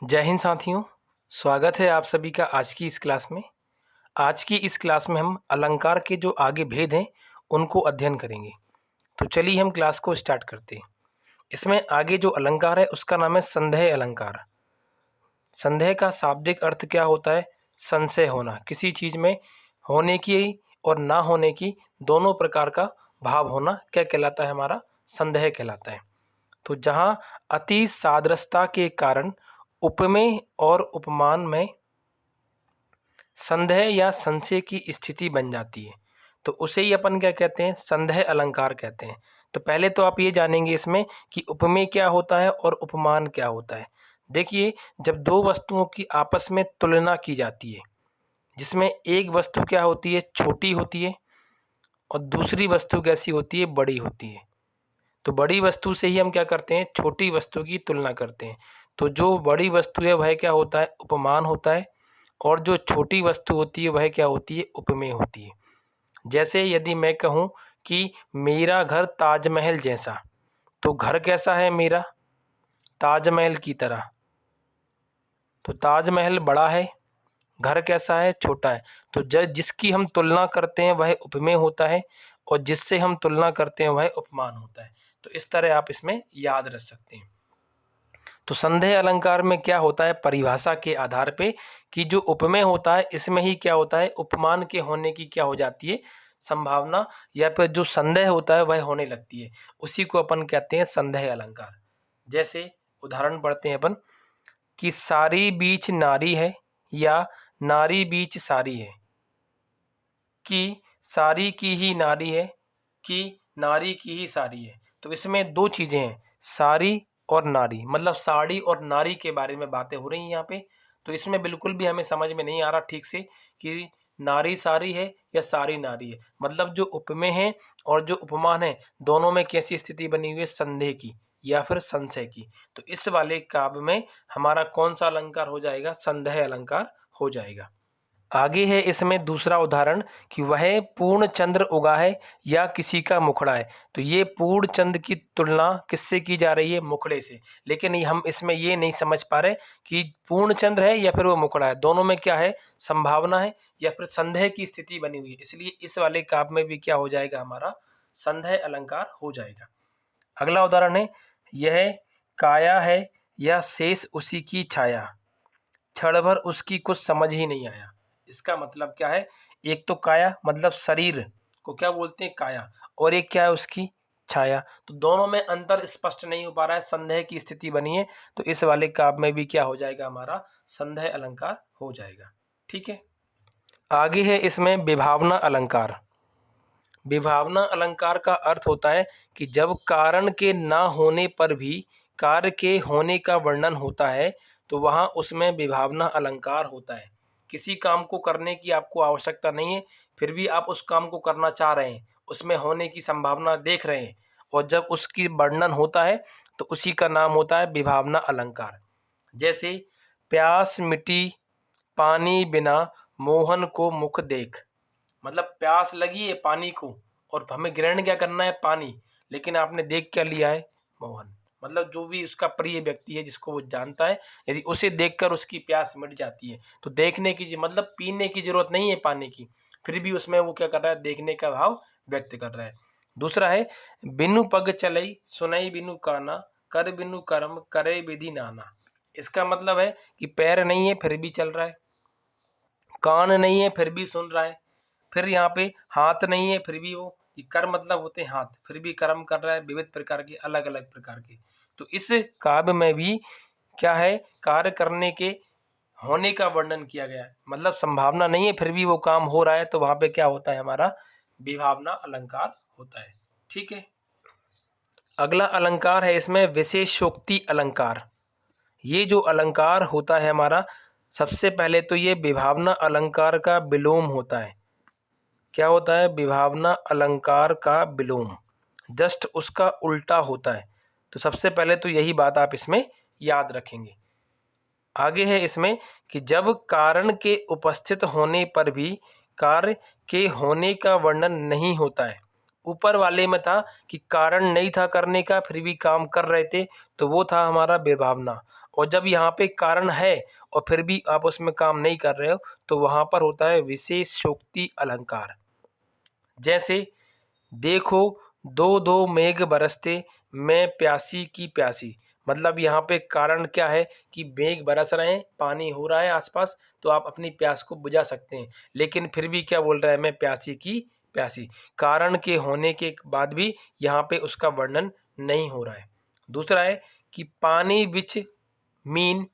जय हिंद साथियों। स्वागत है आप सभी का आज की इस क्लास में। आज की इस क्लास में हम अलंकार के जो आगे भेद हैं उनको अध्ययन करेंगे। तो चलिए हम क्लास को स्टार्ट करते हैं। इसमें आगे जो अलंकार है उसका नाम है संदेह अलंकार। संदेह का शाब्दिक अर्थ क्या होता है? संशय होना, किसी चीज़ में होने की और ना होने की दोनों प्रकार का भाव होना क्या कहलाता है? हमारा संदेह कहलाता है। तो जहाँ अति सादृश्यता के कारण उपमेय और उपमान में संदेह या संशय की स्थिति बन जाती है, तो उसे ही अपन क्या कहते हैं? संदेह अलंकार कहते हैं। तो पहले तो आप ये जानेंगे इसमें कि उपमेय क्या होता है और उपमान क्या होता है। देखिए, जब दो वस्तुओं की आपस में तुलना की जाती है, जिसमें एक वस्तु क्या होती है? छोटी होती है और दूसरी वस्तु कैसी होती है? बड़ी होती है। तो बड़ी वस्तु से ही हम क्या करते हैं? छोटी वस्तु की तुलना करते हैं। तो जो बड़ी वस्तु है वह क्या होता है? उपमान होता है, और जो छोटी वस्तु होती है वह क्या होती है? उपमेय होती है। जैसे यदि मैं कहूँ कि मेरा घर ताजमहल जैसा, तो घर कैसा है मेरा? ताजमहल की तरह। तो ताजमहल बड़ा है, घर कैसा है? छोटा है। तो जिसकी हम तुलना करते हैं वह उपमेय होता है, और जिससे हम तुलना करते हैं वह उपमान होता है। तो इस तरह आप इसमें याद रख सकते हैं। तो संदेह अलंकार में क्या होता है? परिभाषा के आधार पे कि जो उपमेय होता है इसमें ही क्या होता है? उपमान के होने की क्या हो जाती है? संभावना, या फिर जो संदेह होता है वह होने लगती है। उसी को अपन कहते हैं संदेह अलंकार। जैसे उदाहरण पढ़ते हैं अपन कि सारी बीच नारी है या नारी बीच सारी है, कि सारी की ही नारी है, कि नारी की ही सारी है। तो इसमें दो चीज़ें हैं, सारी और नारी, मतलब साड़ी और नारी के बारे में बातें हो रही हैं यहाँ पे। तो इसमें बिल्कुल भी हमें समझ में नहीं आ रहा ठीक से कि नारी सारी है या सारी नारी है। मतलब जो उपमेय है और जो उपमान है दोनों में कैसी स्थिति बनी हुई है? संदेह की या फिर संशय की। तो इस वाले काव्य में हमारा कौन सा अलंकार हो जाएगा? संदेह अलंकार हो जाएगा। आगे है इसमें दूसरा उदाहरण कि वह पूर्ण चंद्र उगा है या किसी का मुखड़ा है। तो ये पूर्ण चंद्र की तुलना किससे की जा रही है? मुखड़े से। लेकिन हम इसमें ये नहीं समझ पा रहे कि पूर्ण चंद्र है या फिर वो मुखड़ा है। दोनों में क्या है? संभावना है या फिर संदेह की स्थिति बनी हुई है। इसलिए इस वाले काव्य में भी क्या हो जाएगा? हमारा संदेह अलंकार हो जाएगा। अगला उदाहरण है, यह काया है या शेष उसी की छाया, क्षण भर उसकी कुछ समझ ही नहीं आया। इसका मतलब क्या है? एक तो काया मतलब शरीर को क्या बोलते हैं? काया। और एक क्या है? उसकी छाया। तो दोनों में अंतर स्पष्ट नहीं हो पा रहा है, संदेह की स्थिति बनी है। तो इस वाले काव्य में भी क्या हो जाएगा? हमारा संदेह अलंकार हो जाएगा। ठीक है। आगे है इसमें विभावना अलंकार। विभावना अलंकार का अर्थ होता है कि जब कारण के ना होने पर भी कार्य के होने का वर्णन होता है, तो वहाँ उसमें विभावना अलंकार होता है। किसी काम को करने की आपको आवश्यकता नहीं है, फिर भी आप उस काम को करना चाह रहे हैं, उसमें होने की संभावना देख रहे हैं, और जब उसकी वर्णन होता है तो उसी का नाम होता है विभावना अलंकार। जैसे प्यास मिटी पानी बिना मोहन को मुख देख। मतलब प्यास लगी है पानी को, और हमें ग्रहण क्या करना है? पानी। लेकिन आपने देख क्या लिया है? मोहन। मतलब जो भी उसका प्रिय व्यक्ति है जिसको वो जानता है, यदि उसे देखकर उसकी प्यास मिट जाती है। तो देखने की मतलब पीने की जरूरत नहीं है पानी की, फिर भी उसमें वो क्या कर रहा है? देखने का भाव व्यक्त कर रहा है। दूसरा है बिनु पग चलई सुनई बिनु काना, कर बिनु कर्म करे विधि नाना। इसका मतलब है कि पैर नहीं है फिर भी चल रहा है, कान नहीं है फिर भी सुन रहा है, फिर यहाँ पे हाथ नहीं है फिर भी वो, ये कर मतलब होते हैं हाथ, फिर भी कर्म कर रहा है, विविध प्रकार के, अलग अलग प्रकार के। तो इस काव्य में भी क्या है? कार्य करने के होने का वर्णन किया गया है। मतलब संभावना नहीं है फिर भी वो काम हो रहा है, तो वहां पे क्या होता है? हमारा विभावना अलंकार होता है। ठीक है। अगला अलंकार है इसमें विशेषोक्ति अलंकार। ये जो अलंकार होता है हमारा, सबसे पहले तो ये विभावना अलंकार का विलोम होता है। क्या होता है? विभावना अलंकार का विलोम, जस्ट उसका उल्टा होता है। तो सबसे पहले तो यही बात आप इसमें याद रखेंगे। आगे है इसमें कि जब कारण के उपस्थित होने पर भी कार्य के होने का वर्णन नहीं होता है। ऊपर वाले में था कि कारण नहीं था करने का फिर भी काम कर रहे थे, तो वो था हमारा विभावना। और जब यहाँ पे कारण है और फिर भी आप उसमें काम नहीं कर रहे हो तो वहाँ पर होता है विशेषोक्ति अलंकार। जैसे देखो दो दो मेघ बरसते, मैं प्यासी की प्यासी। मतलब यहाँ पे कारण क्या है कि मेघ बरस रहे हैं, पानी हो रहा है आसपास, तो आप अपनी प्यास को बुझा सकते हैं, लेकिन फिर भी क्या बोल रहा है, मैं प्यासी की प्यासी। कारण के होने के बाद भी यहाँ पे उसका वर्णन नहीं हो रहा है। दूसरा है कि पानी विच मीन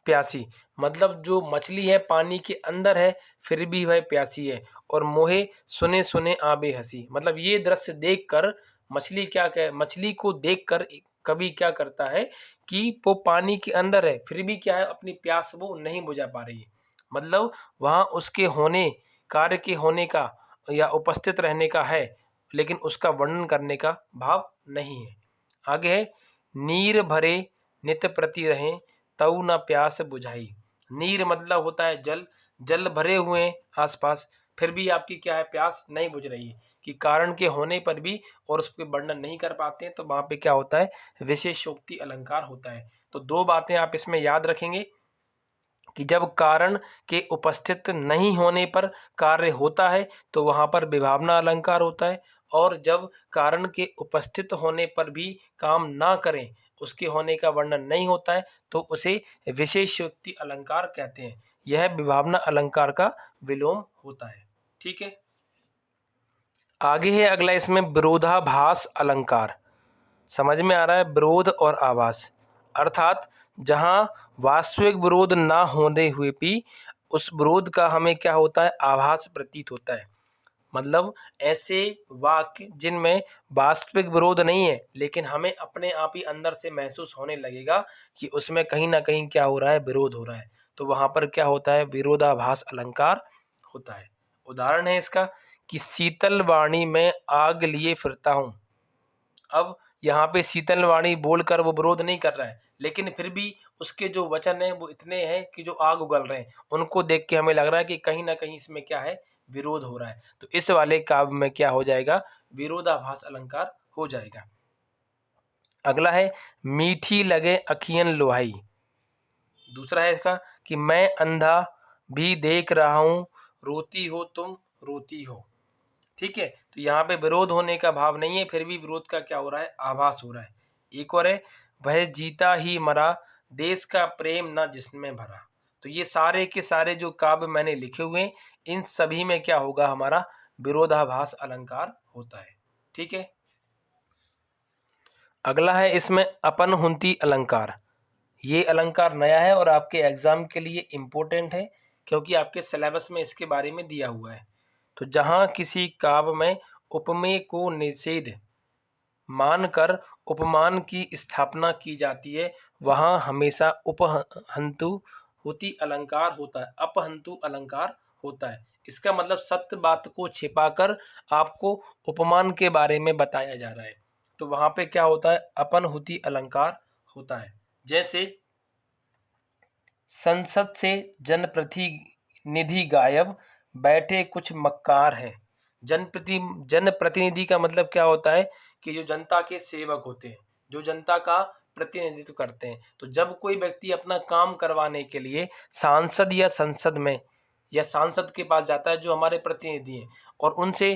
प्यासी। मतलब जो मछली है पानी के अंदर है फिर भी वह प्यासी है। और मोहे सुने सुने आबे हंसी। मतलब ये दृश्य देखकर मछली को देखकर कवि क्या करता है कि वो पानी के अंदर है फिर भी क्या है, अपनी प्यास वो नहीं बुझा पा रही है। मतलब वहाँ उसके होने, कार्य के होने का या उपस्थित रहने का है, लेकिन उसका वर्णन करने का भाव नहीं है। आगे है नीर भरे नित प्रति रहें, तऊ न प्यास बुझाई। नीर मतलब होता है जल, जल भरे हुए हैं आसपास फिर भी आपकी क्या है, प्यास नहीं बुझ रही है, कि कारण के होने पर भी और उस पर वर्णन नहीं कर पाते हैं, तो वहाँ पे क्या होता है, विशेषोक्ति अलंकार होता है। तो दो बातें आप इसमें याद रखेंगे कि जब कारण के उपस्थित नहीं होने पर कार्य होता है तो वहाँ पर विभावना अलंकार होता है, और जब कारण के उपस्थित होने पर भी काम ना करें, उसके होने का वर्णन नहीं होता है, तो उसे विशेषोक्ति अलंकार कहते हैं। यह विभावना अलंकार का विलोम होता है। ठीक है, आगे है अगला इसमें विरोधाभास अलंकार। समझ में आ रहा है, विरोध और आभास, अर्थात जहाँ वास्तविक विरोध ना होने हुए भी उस विरोध का हमें क्या होता है, आभास प्रतीत होता है। मतलब ऐसे वाक्य जिनमें वास्तविक विरोध नहीं है लेकिन हमें अपने आप ही अंदर से महसूस होने लगेगा कि उसमें कहीं ना कहीं क्या हो रहा है, विरोध हो रहा है, तो वहाँ पर क्या होता है, विरोधाभास अलंकार होता है। उदाहरण है इसका कि शीतल वाणी में आग लिए फिरता हूँ। अब यहाँ पे शीतल वाणी बोलकर वो विरोध नहीं कर रहा है, लेकिन फिर भी उसके जो वचन हैं वो इतने हैं कि जो आग उगल रहे हैं, उनको देख के हमें लग रहा है कि कहीं ना कहीं इसमें क्या है, विरोध हो रहा है। तो इस वाले काव्य में क्या हो जाएगा, विरोधाभास अलंकार हो जाएगा। अगला है मीठी लगे अखियन लोहाई। दूसरा है इसका कि मैं अंधा भी देख रहा हूँ, रोती हो तुम रोती हो। ठीक है, तो यहाँ पे विरोध होने का भाव नहीं है, फिर भी विरोध का क्या हो रहा है, आभास हो रहा है। एक और है वह जीता ही मरा, देश का प्रेम न जिसमें भरा। तो ये सारे के सारे जो काव्य मैंने लिखे हुए हैं, इन सभी में क्या होगा, हमारा विरोधाभास अलंकार होता है। ठीक है, अगला है इसमें अपनहुंती अलंकार। ये अलंकार नया है और आपके एग्जाम के लिए इम्पोर्टेंट है, क्योंकि आपके सिलेबस में इसके बारे में दिया हुआ है। तो जहाँ किसी काव्य में उपमेय को निषेध मानकर उपमान की स्थापना की जाती है, वहाँ हमेशा उपहंतु हुति अलंकार होता है, अपहंतु अलंकार होता है। इसका मतलब सत्य बात को छिपाकर आपको उपमान के बारे में बताया जा रहा है, तो वहाँ पे क्या होता है, अपनहुति अलंकार होता है। जैसे संसद से जनप्रतिनिधि गायब, बैठे कुछ मक्कार हैं। जनप्रतिनिधि का मतलब क्या होता है कि जो जनता के सेवक होते हैं, जो जनता का प्रतिनिधित्व करते हैं। तो जब कोई व्यक्ति अपना काम करवाने के लिए सांसद या संसद में या सांसद के पास जाता है, जो हमारे प्रतिनिधि हैं, और उनसे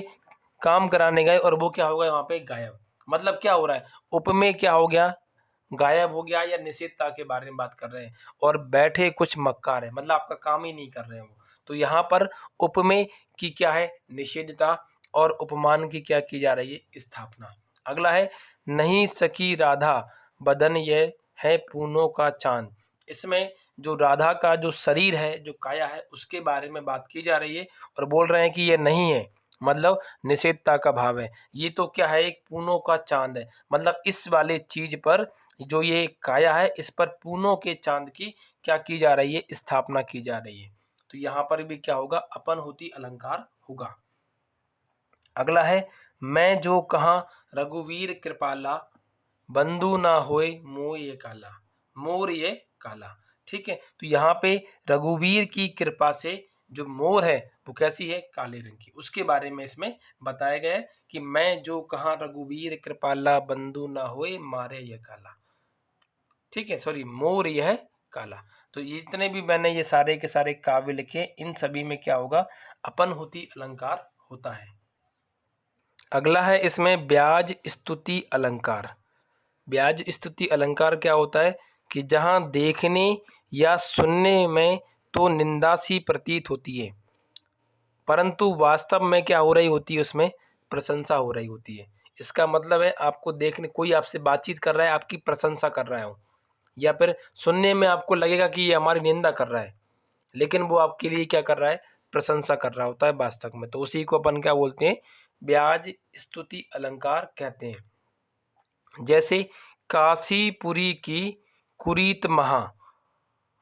काम कराने गए और वो क्या हो गया, वहाँ पे गायब। मतलब क्या हो रहा है, उपमेय क्या हो गया, गायब हो गया, या निषेधता के बारे में बात कर रहे हैं। और बैठे कुछ मक्कार है, मतलब आपका काम ही नहीं कर रहे हैं वो। तो यहाँ पर उपमेय की क्या है, निषेधता, और उपमान की क्या की जा रही है, स्थापना। अगला है नहीं सकी राधा बदन ये है पूनों का चांद। इसमें जो राधा का जो शरीर है, जो काया है, उसके बारे में बात की जा रही है और बोल रहे हैं कि ये नहीं है, मतलब निषेधता का भाव है। ये तो क्या है, एक पूनों का चांद है। मतलब इस वाले चीज पर जो ये काया है, इस पर पूनों के चांद की क्या की जा रही है, स्थापना की जा रही है। तो यहाँ पर भी क्या होगा, अपनहुति अलंकार होगा। अगला है मैं जो कहाँ रघुवीर कृपाला, बंधु ना होए मोर ये काला। मोर ये काला। ठीक है, तो यहाँ पे रघुवीर की कृपा से जो मोर है वो कैसी है, काले रंग की, उसके बारे में इसमें बताया गया है कि मैं जो कहाँ रघुवीर कृपाला, बंधु ना होए मारे ये काला। ठीक है, सॉरी, मोर यह काला। तो ये जितने भी मैंने ये सारे के सारे काव्य लिखे, इन सभी में क्या होगा, अपनहुति अलंकार होता है। अगला है इसमें ब्याज स्तुति अलंकार। ब्याज स्तुति अलंकार क्या होता है कि जहाँ देखने या सुनने में तो निंदा सी प्रतीत होती है, परंतु वास्तव में क्या हो रही होती है, उसमें प्रशंसा हो रही होती है। इसका मतलब है आपको देखने, कोई आपसे बातचीत कर रहा है, आपकी प्रशंसा कर रहा हो, या फिर सुनने में आपको लगेगा कि ये हमारी निंदा कर रहा है, लेकिन वो आपके लिए क्या कर रहा है, प्रशंसा कर रहा होता है वास्तव में। तो उसी को अपन क्या बोलते हैं, ब्याज स्तुति अलंकार कहते हैं। जैसे काशीपुरी की कुरीत महा,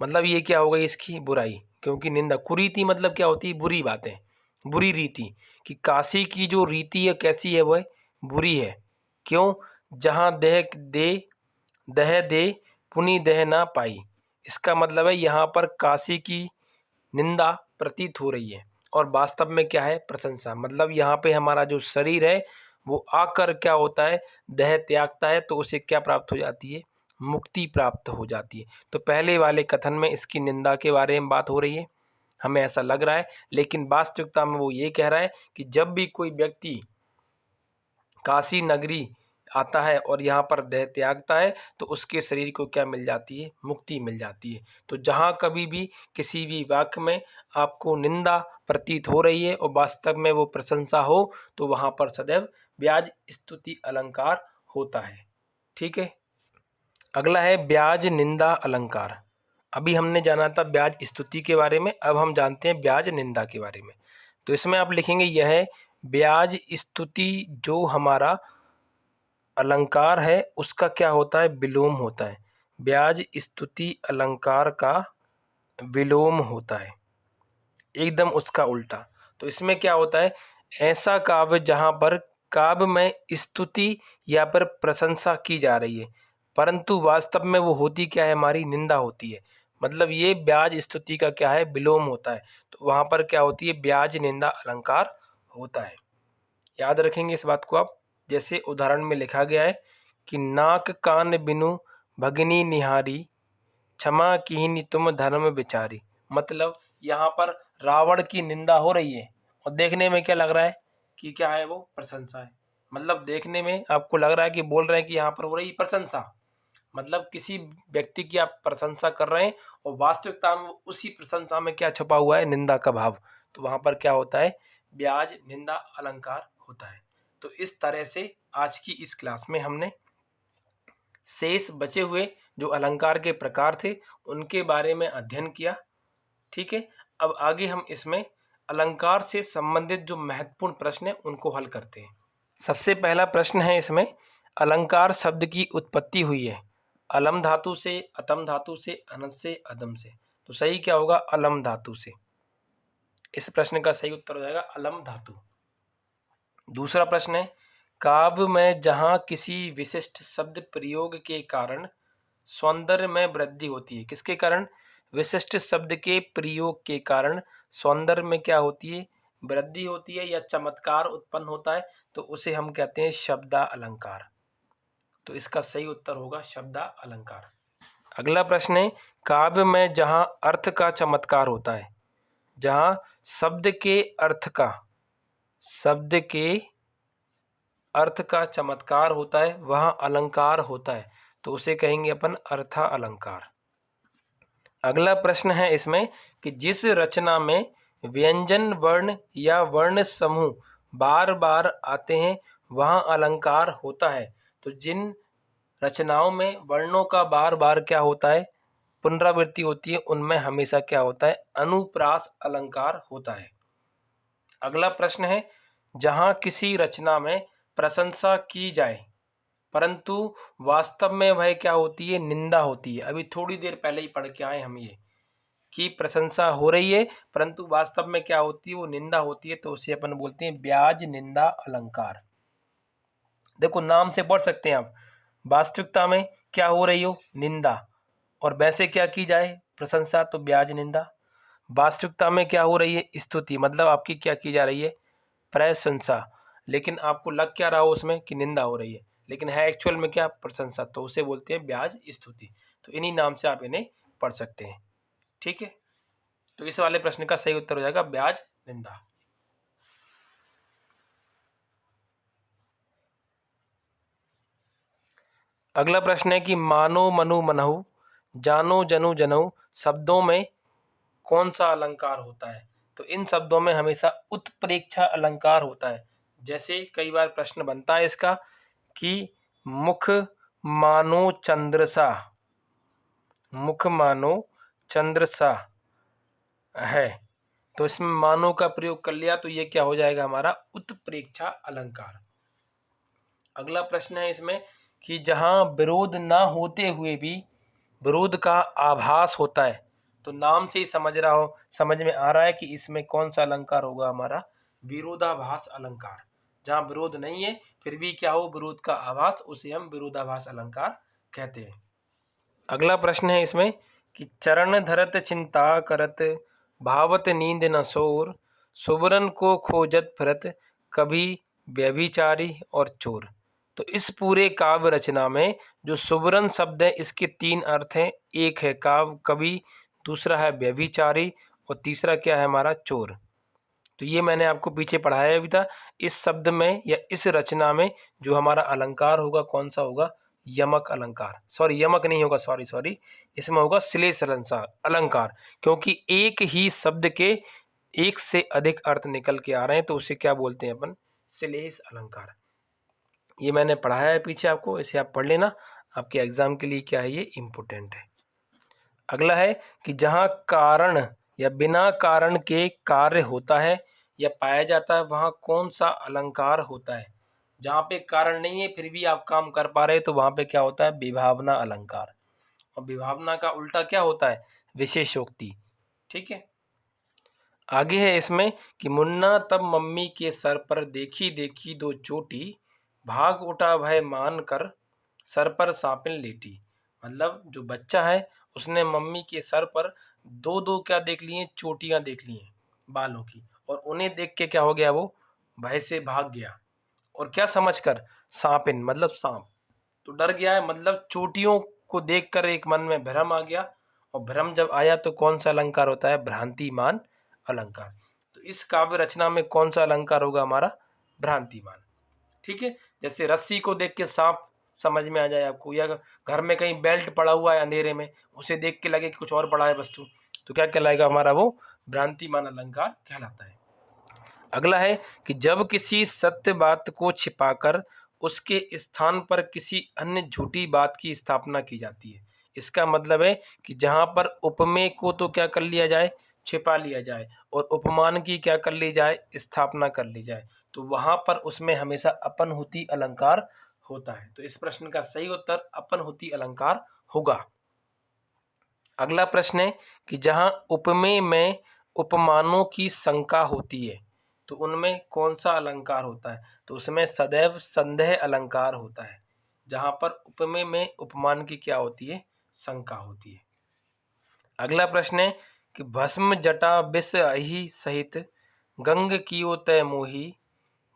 मतलब ये क्या हो गई, इसकी बुराई, क्योंकि निंदा, कुरीति मतलब क्या होती है, बुरी बातें, बुरी रीति, कि काशी की जो रीति है कैसी है, वह बुरी है। क्यों, जहाँ दह दे पुनि दह ना पाई। इसका मतलब है यहाँ पर काशी की निंदा प्रतीत हो रही है और वास्तव में क्या है, प्रशंसा। मतलब यहाँ पे हमारा जो शरीर है वो आकर क्या होता है, देह त्यागता है, तो उसे क्या प्राप्त हो जाती है, मुक्ति प्राप्त हो जाती है। तो पहले वाले कथन में इसकी निंदा के बारे में बात हो रही है, हमें ऐसा लग रहा है, लेकिन वास्तविकता में वो ये कह रहा है कि जब भी कोई व्यक्ति काशी नगरी आता है और यहाँ पर देह त्यागता है तो उसके शरीर को क्या मिल जाती है, मुक्ति मिल जाती है। तो जहाँ कभी भी किसी भी वाक्य में आपको निंदा प्रतीत हो रही है और वास्तव में वो प्रशंसा हो, तो वहाँ पर सदैव ब्याज स्तुति अलंकार होता है। ठीक है। अगला है ब्याज निंदा अलंकार। अभी हमने जाना था ब्याज स्तुति के बारे में, अब हम जानते हैं ब्याज निंदा के बारे में। तो इसमें आप लिखेंगे यह ब्याज स्तुति जो हमारा अलंकार है उसका क्या होता है, विलोम होता है। ब्याज स्तुति अलंकार का विलोम होता है, एकदम उसका उल्टा। तो इसमें क्या होता है, ऐसा काव्य जहाँ पर काव्य में स्तुति या पर प्रशंसा की जा रही है, परंतु वास्तव में वो होती क्या है, हमारी निंदा होती है। मतलब ये ब्याज स्तुति का क्या है, विलोम होता है। तो वहाँ पर क्या होती है, ब्याज निंदा अलंकार होता है। याद रखेंगे इस बात को आप। जैसे उदाहरण में लिखा गया है कि नाक कान बिनु भगिनी निहारी, क्षमा कीन्ही तुम धर्म विचारी। मतलब यहाँ पर रावण की निंदा हो रही है और देखने में क्या लग रहा है कि क्या है, वो प्रशंसा है। मतलब देखने में आपको लग रहा है कि बोल रहे हैं कि यहाँ पर हो रही प्रशंसा, मतलब किसी व्यक्ति की आप प्रशंसा कर रहे हैं और वास्तविकता में उसी प्रशंसा में क्या छुपा हुआ है, निंदा का भाव। तो वहाँ पर क्या होता है, ब्याज निंदा अलंकार होता है। तो इस तरह से आज की इस क्लास में हमने शेष बचे हुए जो अलंकार के प्रकार थे उनके बारे में अध्ययन किया। ठीक है। अब आगे हम इसमें अलंकार से संबंधित जो महत्वपूर्ण प्रश्न है उनको हल करते हैं। सबसे पहला प्रश्न है इसमें, अलंकार शब्द की उत्पत्ति हुई है अलम धातु से, अतम धातु से, अनस से, अदम से। तो सही क्या होगा, अलम धातु से। इस प्रश्न का सही उत्तर हो जाएगा अलम धातु। दूसरा प्रश्न है, काव्य में जहाँ किसी विशिष्ट शब्द प्रयोग के कारण सौंदर्य में वृद्धि होती है, किसके कारण, विशिष्ट शब्द के प्रयोग के कारण सौंदर्य में क्या होती है, वृद्धि होती है या चमत्कार उत्पन्न होता है, तो उसे हम कहते हैं शब्दा अलंकार। तो इसका सही उत्तर होगा शब्दा अलंकार। अगला प्रश्न है, काव्य में जहाँ अर्थ का चमत्कार होता है, जहाँ शब्द के अर्थ का चमत्कार होता है वहाँ अलंकार होता है, तो उसे कहेंगे अपन अर्था अलंकार। अगला प्रश्न है इसमें कि जिस रचना में व्यंजन वर्ण या वर्ण समूह बार बार आते हैं वहाँ अलंकार होता है। तो जिन रचनाओं में वर्णों का बार बार क्या होता है, पुनरावृत्ति होती है, उनमें हमेशा क्या होता है, अनुप्रास अलंकार होता है। अगला प्रश्न है, जहाँ किसी रचना में प्रशंसा की जाए परंतु वास्तव में वह क्या होती है, निंदा होती है। अभी थोड़ी देर पहले ही पढ़ के आए हम ये कि प्रशंसा हो रही है परंतु वास्तव में क्या होती है, वो निंदा होती है, तो उसे अपन बोलते हैं ब्याज निंदा अलंकार। देखो नाम से पढ़ सकते हैं आप, वास्तविकता में क्या हो रही हो, निंदा, और वैसे क्या की जाए, प्रशंसा, तो ब्याज निंदा। वास्तविकता में क्या हो रही है, स्तुति, मतलब आपकी क्या की जा रही है, प्रशंसा, लेकिन आपको लग क्या रहा हो उसमें कि निंदा हो रही है, लेकिन है एक्चुअल में क्या, प्रशंसा, तो उसे बोलते हैं ब्याज स्तुति। तो इन्हीं नाम से आप इन्हें पढ़ सकते हैं। ठीक है, तो इस वाले प्रश्न का सही उत्तर हो जाएगा ब्याज निंदा। अगला प्रश्न है कि मानो मनु मनहु जानो जनु जनऊ शब्दों में कौन सा अलंकार होता है? तो इन शब्दों में हमेशा उत्प्रेक्षा अलंकार होता है। जैसे कई बार प्रश्न बनता है इसका कि मुख मानो चंद्र सा, मुख मानो चंद्र सा है, तो इसमें मानो का प्रयोग कर लिया तो ये क्या हो जाएगा हमारा उत्प्रेक्षा अलंकार। अगला प्रश्न है इसमें कि जहां विरोध ना होते हुए भी विरोध का आभास होता है, तो नाम से ही समझ में आ रहा है कि इसमें कौन सा अलंकार होगा हमारा विरोधाभास अलंकार। जहां विरोध नहीं है फिर भी क्या हो विरोध का आभास, उसे हम विरोधाभास अलंकार कहते हैं। अगला प्रश्न है इसमें कि चरण धरत चिंता करत भावत नींद न सोर सुबरन को खोजत फिरत कभी व्यभिचारी और चोर। तो इस पूरे काव्य रचना में जो सुबरन शब्द है इसके 3 अर्थ हैं। एक है कवि, दूसरा है व्यभिचारी और तीसरा क्या है हमारा चोर। तो ये मैंने आपको पीछे पढ़ाया भी था। इस शब्द में या इस रचना में जो हमारा अलंकार होगा कौन सा होगा यमक अलंकार, सॉरी यमक नहीं होगा, सॉरी इसमें होगा श्लेष अलंकार, क्योंकि एक ही शब्द के एक से अधिक अर्थ निकल के आ रहे हैं तो उसे क्या बोलते हैं अपन श्लेष अलंकार। ये मैंने पढ़ाया है पीछे आपको, इसे आप पढ़ लेना, आपके एग्जाम के लिए क्या है ये इम्पोर्टेंट है। अगला है कि जहाँ कारण या बिना कारण के कार्य होता है या पाया जाता है वहाँ कौन सा अलंकार होता है? जहाँ पे कारण नहीं है फिर भी आप काम कर पा रहे हैं तो वहाँ पे क्या होता है विभावना अलंकार। और विभावना का उल्टा क्या होता है विशेषोक्ति। ठीक है, आगे है इसमें कि मुन्ना तब मम्मी के सर पर देखी देखी दो चोटी भाग उठा भय मान कर सर पर सापिन लेटी। मतलब जो बच्चा है उसने मम्मी के सर पर दो दो क्या देख लिए चोटियां देख ली हैं बालों की, और उन्हें देख के क्या हो गया वो भय से भाग गया। और क्या समझकर सापिन मतलब सांप, तो डर गया है मतलब चोटियों को देखकर एक मन में भ्रम आ गया, और भ्रम जब आया तो कौन सा अलंकार होता है भ्रांतिमान अलंकार। तो इस काव्य रचना में कौन सा अलंकार होगा हमारा भ्रांतिमान। ठीक है, जैसे रस्सी को देख के सांप समझ में आ जाए आपको, या घर में कहीं बेल्ट पड़ा हुआ है अंधेरे में उसे देख के लगे कि कुछ और पड़ा है वस्तु, तो क्या कहलाएगा हमारा वो भ्रांतिमान अलंकार कहलाता है। अगला है कि जब किसी सत्य बात को छिपाकर उसके स्थान पर किसी अन्य झूठी बात की स्थापना की जाती है। इसका मतलब है कि जहाँ पर उपमेय को तो क्या कर लिया जाए छिपा लिया जाए और उपमान की क्या कर ली जाए स्थापना कर ली जाए, तो वहाँ पर उसमें हमेशा अपनहुति अलंकार होता है। तो इस प्रश्न का सही उत्तर अपनहुति अलंकार होगा। अगला प्रश्न है कि जहाँ उपमेय में उपमानों की शंका होती है तो उनमें कौन सा अलंकार होता है? तो उसमें सदैव संदेह अलंकार होता है, जहाँ पर उपमेय में उपमान की क्या होती है शंका होती है। अगला प्रश्न है कि भस्म जटा विष अहि सहित गंग कियो तय मोही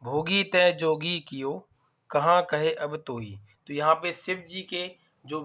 भोगी तय जोगी कियो कहाँ कहे अब तोही। तो यहाँ पे शिव जी के जो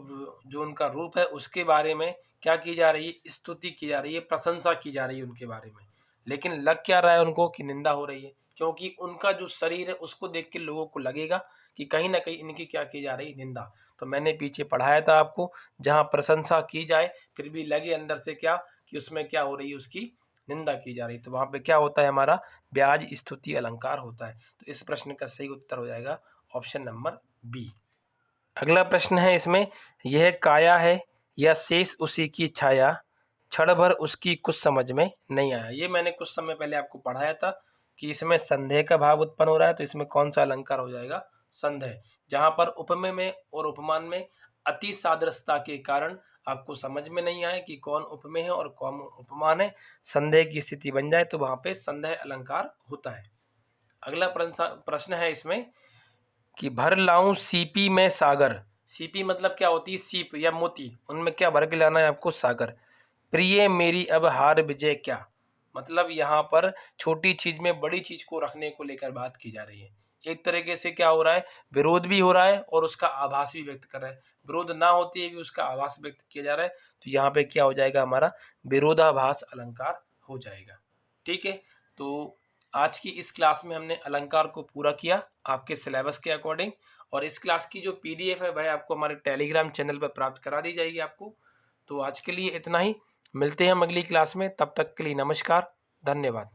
जो उनका रूप है उसके बारे में क्या की जा रही है स्तुति की जा रही है, प्रशंसा की जा रही है उनके बारे में, लेकिन लग क्या रहा है उनको कि निंदा हो रही है, क्योंकि उनका जो शरीर है उसको देख के लोगों को लगेगा कि कहीं ना कहीं इनकी क्या की जा रही है निंदा। तो मैंने पीछे पढ़ाया था आपको, जहाँ प्रशंसा की जाए फिर भी लगे अंदर से क्या कि उसमें क्या हो रही है उसकी निंदा की जा रही, तो वहाँ पे क्या होता है हमारा ब्याज स्तुति अलंकार होता है। तो इस प्रश्न का सही उत्तर हो जाएगा ऑप्शन नंबर बी। अगला प्रश्न है इसमें यह काया है या शेष उसी की छाया क्षण भर उसकी कुछ समझ में नहीं आया। ये मैंने कुछ समय पहले आपको पढ़ाया था कि इसमें संदेह का भाव उत्पन्न हो रहा है, तो इसमें कौन सा अलंकार हो जाएगा संदेह, जहाँ पर उपमेय में और उपमान में अति सादृश्यता के कारण आपको समझ में नहीं आए कि कौन उपमेय है और कौन उपमान है, संदेह की स्थिति बन जाए तो वहाँ पे संदेह अलंकार होता है। अगला प्रश्न है इसमें कि भर लाऊं सीपी में सागर, सीपी मतलब क्या होती है सीप या मोती, उनमें क्या भर के लाना है आपको सागर। प्रिय मेरी अब हार विजय क्या, मतलब यहाँ पर छोटी चीज में बड़ी चीज को रखने को लेकर बात की जा रही है। एक तरीके से क्या हो रहा है विरोध भी हो रहा है और उसका आभास भी व्यक्त कर रहा है। विरोध ना होते हुए भी उसका आभास व्यक्त किया जा रहा है, तो यहाँ पे क्या हो जाएगा, हमारा विरोधाभास अलंकार हो जाएगा। ठीक है, तो आज की इस क्लास में हमने अलंकार को पूरा किया आपके सिलेबस के अकॉर्डिंग, और इस क्लास की जो पीडीएफ है भाई आपको हमारे टेलीग्राम चैनल पर प्राप्त करा दी जाएगी आपको। तो आज के लिए इतना ही, मिलते हैं हम अगली क्लास में, तब तक के लिए नमस्कार, धन्यवाद।